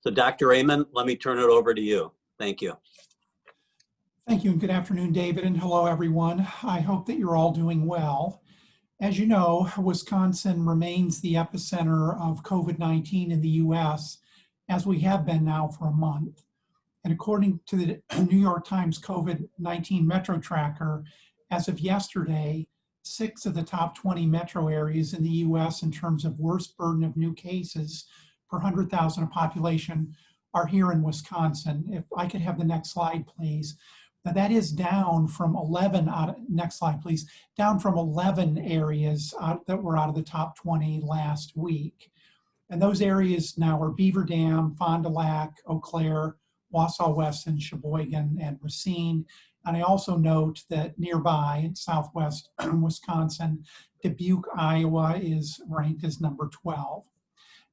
So Dr. Raymond, let me turn it over to you. Thank you. Thank you and good afternoon, David, and hello, everyone. I hope that you're all doing well. As you know, Wisconsin remains the epicenter of COVID-19 in the U.S., as we have been now for a month. And according to the New York Times COVID-19 Metro Tracker, as of yesterday, 6 of the top 20 metro areas in the U.S. in terms of worst burden of new cases per 100,000 of population are here in Wisconsin. If I could have the next slide, please. Now that is down from 11 next slide, please. Down from 11 areas that were out of the top 20 last week. And those areas now are Beaver Dam, Fond du Lac, Eau Claire, Wausau Weston, Sheboygan, and Racine. And I also note that nearby in southwest Wisconsin, Dubuque, Iowa is ranked as number 12.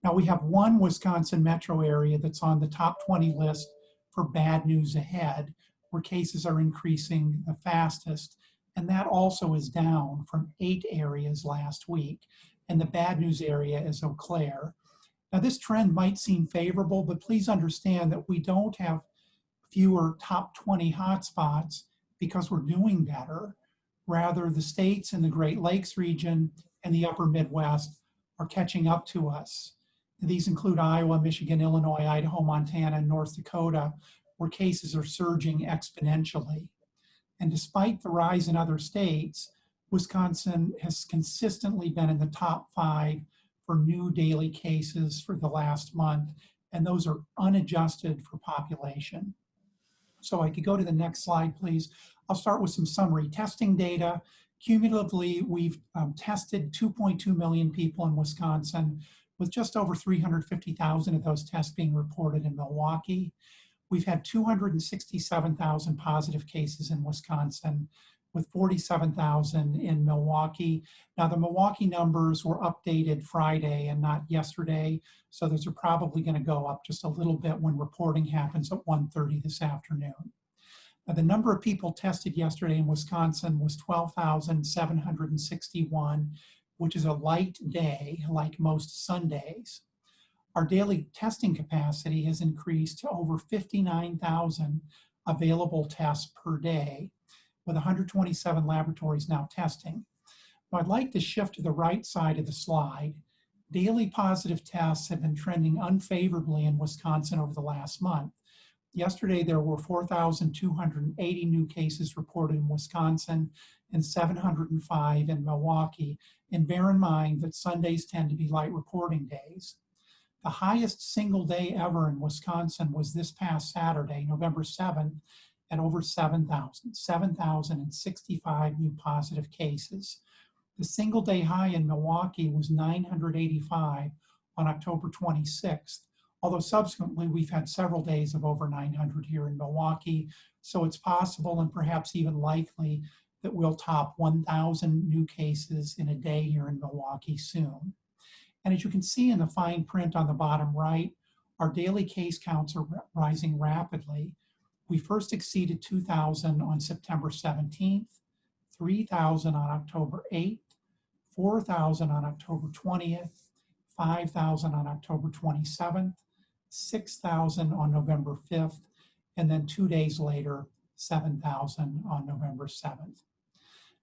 Now we have one Wisconsin metro area that's on the top 20 list for bad news ahead, where cases are increasing the fastest. And that also is down from 8 areas last week. And the bad news area is Eau Claire. Now this trend might seem favorable, but please understand that we don't have fewer top 20 hotspots because we're doing better. Rather, the states in the Great Lakes region and the upper Midwest are catching up to us. These include Iowa, Michigan, Illinois, Idaho, Montana, and North Dakota, where cases are surging exponentially. And despite the rise in other states, Wisconsin has consistently been in the top 5 for new daily cases for the last month, and those are unadjusted for population. So I could go to the next slide, please. I'll start with some summary testing data. Cumulatively, we've tested 2.2 million people in Wisconsin, with just over 350,000 of those tests being reported in Milwaukee. We've had 267,000 positive cases in Wisconsin, with 47,000 in Milwaukee. Now the Milwaukee numbers were updated Friday and not yesterday, so those are probably going to go up just a little bit when reporting happens at 1:30 this afternoon. Now the number of people tested yesterday in Wisconsin was 12,761, which is a light day like most Sundays. Our daily testing capacity has increased to over 59,000 available tests per day, with 127 laboratories now testing. Now I'd like to shift to the right side of the slide. Daily positive tests have been trending unfavorably in Wisconsin over the last month. Yesterday, there were 4,280 new cases reported in Wisconsin and 705 in Milwaukee. And bear in mind that Sundays tend to be light reporting days. The highest single day ever in Wisconsin was this past Saturday, November 7th, at over 7,065 new positive cases. The single day high in Milwaukee was 985 on October 26th, although subsequently we've had several days of over 900 here in Milwaukee, so it's possible and perhaps even likely that we'll top 1,000 new cases in a day here in Milwaukee soon. And as you can see in the fine print on the bottom right, our daily case counts are rising rapidly. We first exceeded 2,000 on September 17th, 3,000 on October 8th, 4,000 on October 20th, 5,000 on October 27th, 6,000 on November 5th, and then 2 days later, 7,000 on November 7th.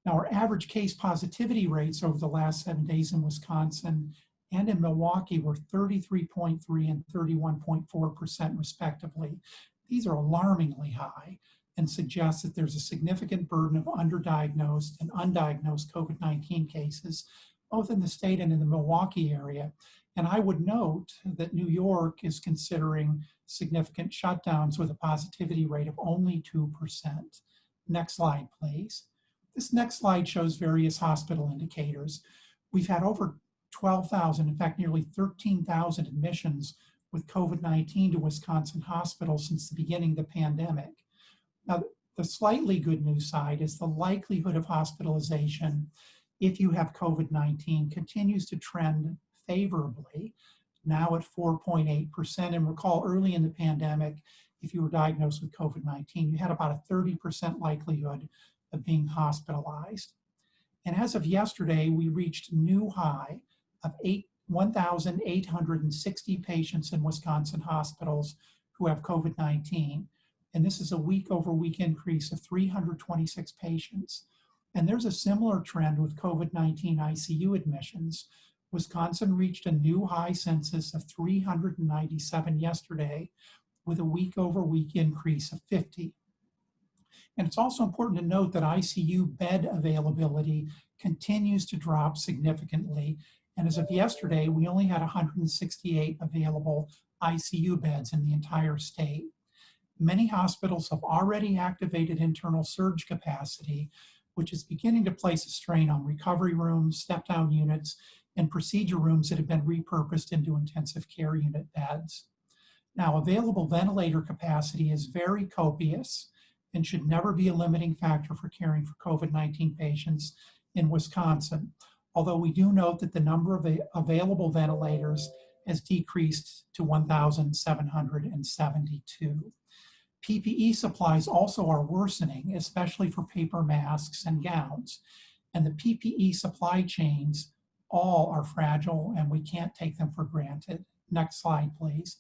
Now, our average case positivity rates over the last 7 days in Wisconsin and in Milwaukee were 33.3 and 31.4% respectively. These are alarmingly high and suggest that there's a significant burden of underdiagnosed and undiagnosed COVID-19 cases, both in the state and in the Milwaukee area. And I would note that New York is considering significant shutdowns with a positivity rate of only 2%. Next slide, please. This next slide shows various hospital indicators. We've had over 12,000, in fact, nearly 13,000 admissions with COVID-19 to Wisconsin hospitals since the beginning of the pandemic. Now, the slightly good news side is the likelihood of hospitalization if you have COVID-19 continues to trend favorably, now at 4.8%. And recall early in the pandemic, if you were diagnosed with COVID-19, you had about a 30% likelihood of being hospitalized. And as of yesterday, we reached a new high of 1,860 patients in Wisconsin hospitals who have COVID-19. And this is a week-over-week increase of 326 patients. And there's a similar trend with COVID-19 ICU admissions. Wisconsin reached a new high census of 397 yesterday, with a week-over-week increase of 50. And it's also important to note that ICU bed availability continues to drop significantly. And as of yesterday, we only had 168 available ICU beds in the entire state. Many hospitals have already activated internal surge capacity, which is beginning to place a strain on recovery rooms, step-down units, and procedure rooms that have been repurposed into intensive care unit beds. Now, available ventilator capacity is very copious and should never be a limiting factor for caring for COVID-19 patients in Wisconsin, although we do note that the number of available ventilators has decreased to 1,772. PPE supplies also are worsening, especially for paper masks and gowns. And the PPE supply chains all are fragile and we can't take them for granted. Next slide, please.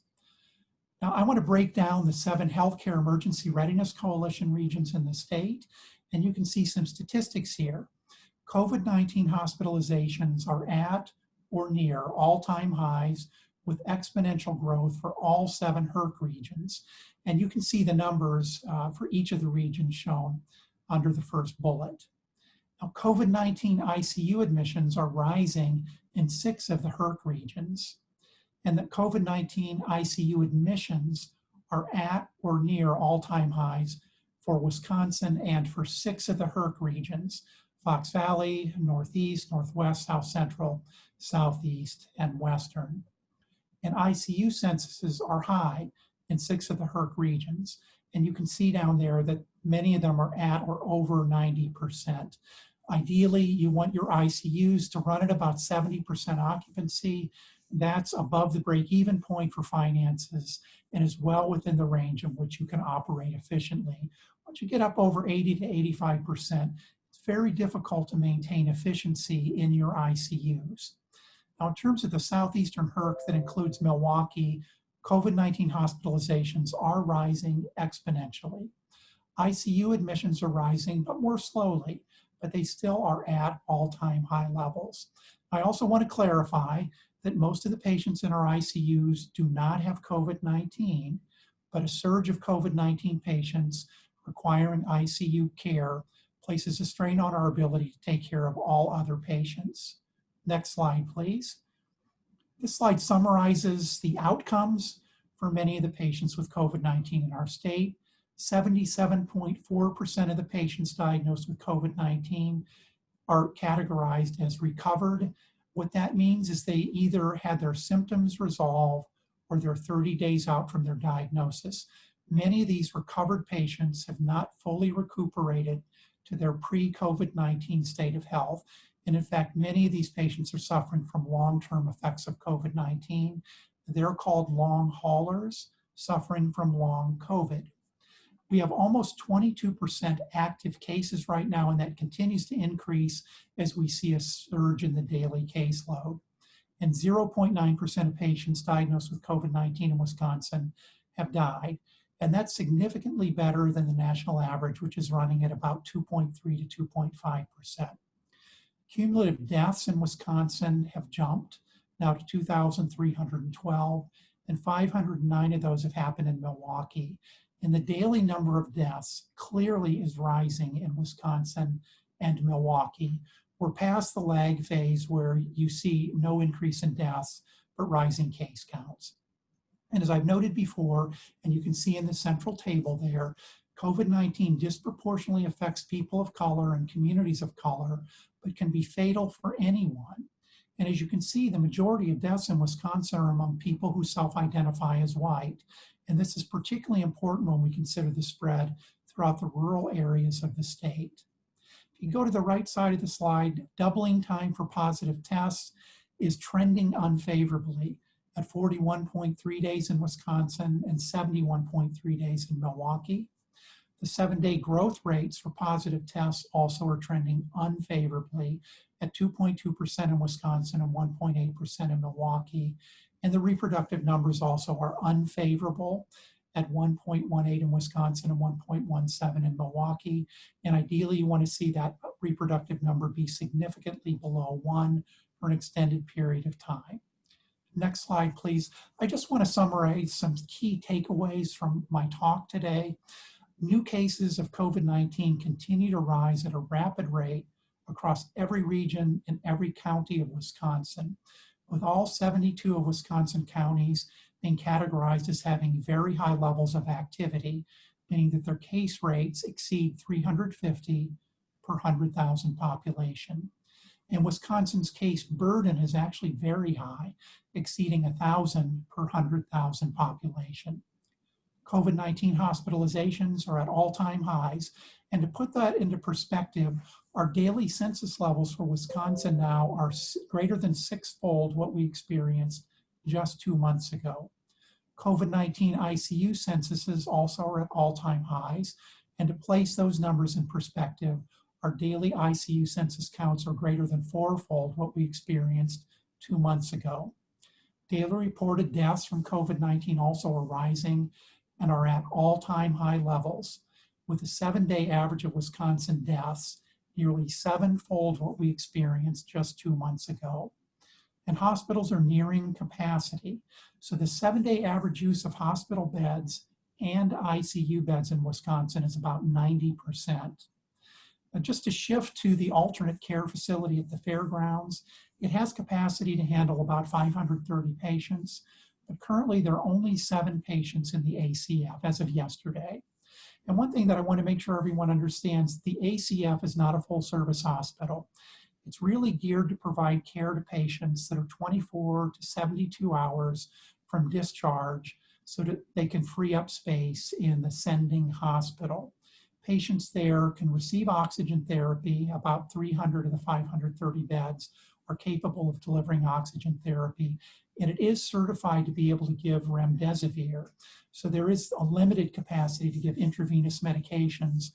Now, I want to break down the 7 healthcare emergency readiness coalition regions in the state, and you can see some statistics here. COVID-19 hospitalizations are at or near all-time highs, with exponential growth for all 7 HERC regions. And you can see the numbers for each of the regions shown under the first bullet. Now, COVID-19 ICU admissions are rising in 6 of the HERC regions, and that COVID-19 ICU admissions are at or near all-time highs for Wisconsin and for 6 of the HERC regions: Fox Valley, Northeast, Northwest, South Central, Southeast, and Western. And ICU censuses are high in 6 of the HERC regions. And you can see down there that many of them are at or over 90%. Ideally, you want your ICUs to run at about 70% occupancy. That's above the break-even point for finances and is well within the range in which you can operate efficiently. Once you get up over 80 to 85%, it's very difficult to maintain efficiency in your ICUs. Now, in terms of the southeastern HERC that includes Milwaukee, COVID-19 hospitalizations are rising exponentially. ICU admissions are rising, but more slowly, but they still are at all-time high levels. I also want to clarify that most of the patients in our ICUs do not have COVID-19, but a surge of COVID-19 patients requiring ICU care places a strain on our ability to take care of all other patients. Next slide, please. This slide summarizes the outcomes for many of the patients with COVID-19 in our state. 77.4% of the patients diagnosed with COVID-19 are categorized as recovered. What that means is they either had their symptoms resolved or they're 30 days out from their diagnosis. Many of these recovered patients have not fully recuperated to their pre-COVID-19 state of health. And in fact, many of these patients are suffering from long-term effects of COVID-19. They're called long haulers, suffering from long COVID. We have almost 22% active cases right now, and that continues to increase as we see a surge in the daily caseload. And 0.9% of patients diagnosed with COVID-19 in Wisconsin have died. And that's significantly better than the national average, which is running at about 2.3 to 2.5%. Cumulative deaths in Wisconsin have jumped now to 2,312, and 509 of those have happened in Milwaukee. And the daily number of deaths clearly is rising in Wisconsin and Milwaukee. We're past the lag phase where you see no increase in deaths, but rising case counts. And as I've noted before, and you can see in the central table there, COVID-19 disproportionately affects people of color and communities of color, but can be fatal for anyone. And as you can see, the majority of deaths in Wisconsin are among people who self-identify as white. And this is particularly important when we consider the spread throughout the rural areas of the state. If you go to the right side of the slide, doubling time for positive tests is trending unfavorably at 41.3 days in Wisconsin and 71.3 days in Milwaukee. The 7-day growth rates for positive tests also are trending unfavorably at 2.2% in Wisconsin and 1.8% in Milwaukee. And the reproductive numbers also are unfavorable at 1.18 in Wisconsin and 1.17 in Milwaukee. And ideally, you want to see that reproductive number be significantly below 1 for an extended period of time. Next slide, please. I just want to summarize some key takeaways from my talk today. New cases of COVID-19 continue to rise at a rapid rate across every region and every county of Wisconsin, with all 72 of Wisconsin counties being categorized as having very high levels of activity, meaning that their case rates exceed 350 per 100,000 population. And Wisconsin's case burden is actually very high, exceeding 1,000 per 100,000 population. COVID-19 hospitalizations are at all-time highs. And to put that into perspective, our daily census levels for Wisconsin now are greater than 6-fold what we experienced just 2 months ago. COVID-19 ICU censuses also are at all-time highs. And to place those numbers in perspective, our daily ICU census counts are greater than 4-fold what we experienced 2 months ago. Daily reported deaths from COVID-19 also are rising and are at all-time high levels, with a 7-day average of Wisconsin deaths nearly 7-fold what we experienced just 2 months ago. And hospitals are nearing capacity. So the 7-day average use of hospital beds and ICU beds in Wisconsin is about 90%. Just to shift to the alternate care facility at the fairgrounds, it has capacity to handle about 530 patients, but currently there are only 7 patients in the ACF as of yesterday. And one thing that I want to make sure everyone understands, the ACF is not a full service hospital. It's really geared to provide care to patients that are 24 to 72 hours from discharge so that they can free up space in the sending hospital. Patients there can receive oxygen therapy. About 300 of the 530 beds are capable of delivering oxygen therapy, and it is certified to be able to give remdesivir. So there is a limited capacity to give intravenous medications,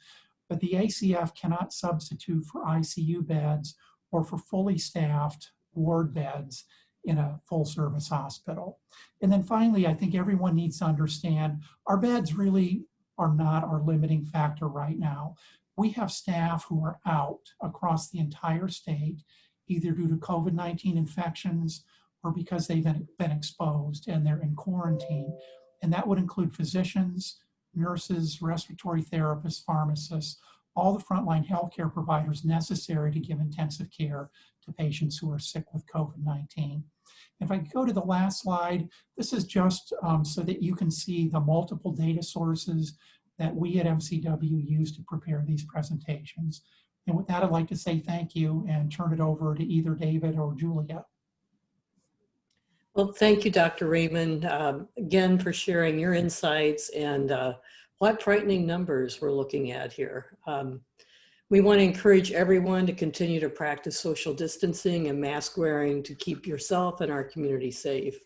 but the ACF cannot substitute for ICU beds or for fully staffed ward beds in a full service hospital. And then finally, I think everyone needs to understand our beds really are not our limiting factor right now. We have staff who are out across the entire state, either due to COVID-19 infections or because they've been exposed and they're in quarantine. And that would include physicians, nurses, respiratory therapists, pharmacists, all the frontline healthcare providers necessary to give intensive care to patients who are sick with COVID-19. If I could go to the last slide, this is just so that you can see the multiple data sources that we at MCW use to prepare these presentations. And with that, I'd like to say thank you and turn it over to either David or Julia. Well, thank you, Dr. Raymond, again, for sharing your insights and what frightening numbers we're looking at here. We want to encourage everyone to continue to practice social distancing and mask wearing to keep yourself and our community safe.